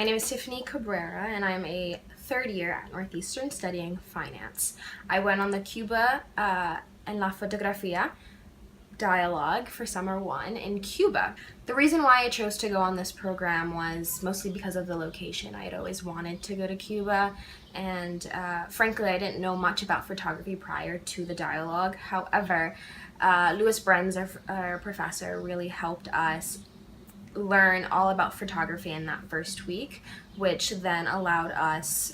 My name is Tiffany Cabrera, and I'm a third year at Northeastern studying finance. I went on the Cuba and La Fotografía dialogue for summer 1 in Cuba. The reason why I chose to go on this program was mostly because of the location. I had always wanted to go to Cuba, and frankly I didn't know much about photography prior to the dialogue. However, Louis Brenz, our professor, really helped us learn all about photography in that first week, which then allowed us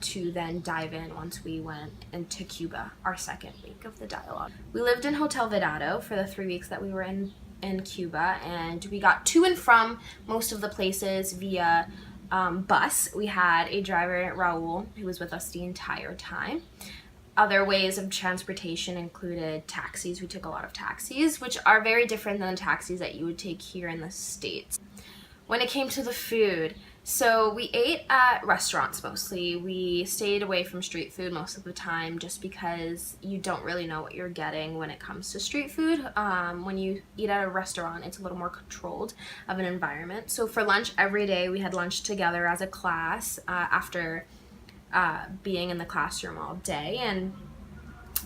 to then dive in once we went into Cuba, our second week of the dialogue. We lived in Hotel Vedado for the 3 weeks that we were in Cuba, and we got to and from most of the places via bus. We had a driver, Raul, who was with us the entire time. Other ways of transportation included taxis. We took a lot of taxis, which are very different than the taxis that you would take here in the States. When it came to the food, so we ate at restaurants mostly. We stayed away from street food most of the time just because you don't really know what you're getting when it comes to street food. When you eat at a restaurant, it's a little more controlled of an environment. So for lunch every day, we had lunch together as a class after being in the classroom all day, and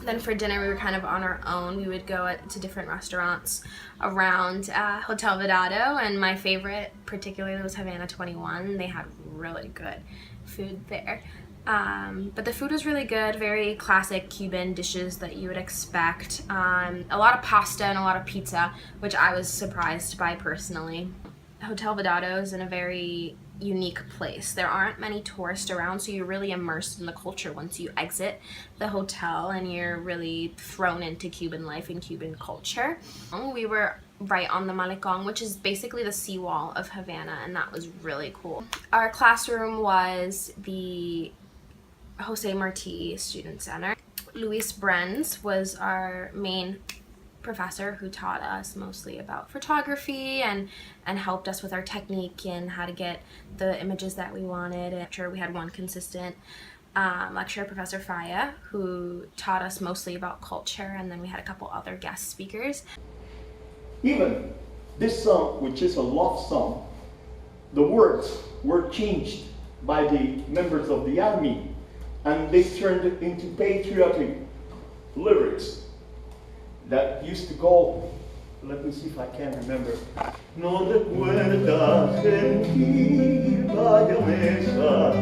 then for dinner we were kind of on our own. We would go to different restaurants around Hotel Vedado, and my favorite particularly was Havana 21. They had really good food there. But the food was really good, very classic Cuban dishes that you would expect. A lot of pasta and a lot of pizza, which I was surprised by personally. Hotel Vedado is in a very unique place. There aren't many tourists around, so you're really immersed in the culture once you exit the hotel, and you're really thrown into Cuban life and Cuban culture. We were right on the Malecón, which is basically the seawall of Havana, and that was really cool. Our classroom was the Jose Marti Student Center. Louis Brenz was our main professor who taught us mostly about photography and helped us with our technique and how to get the images that we wanted. And sure, we had one consistent lecturer, Professor Faya, who taught us mostly about culture, and then we had a couple other guest speakers. Even this song, which is a love song, the words were changed by the members of the army, and they turned it into patriotic lyrics that used to go, let me see if I can remember. No recuerdas sentir vaya mesa,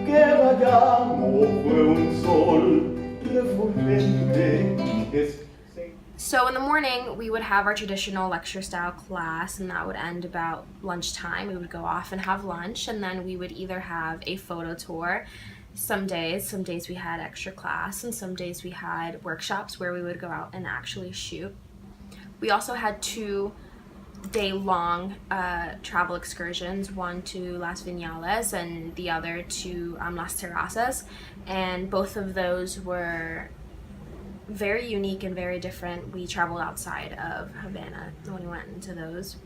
que vayamos fue un sol refulgente. So in the morning, we would have our traditional lecture style class, and that would end about lunchtime. We would go off and have lunch, and then we would either have a photo tour. Some days we had extra class, and some days we had workshops where we would go out and actually shoot. We also had 2-day-long travel excursions, one to Las Viñales and the other to Las Terrazas, and both of those were very unique and very different. We traveled outside of Havana when we went into those.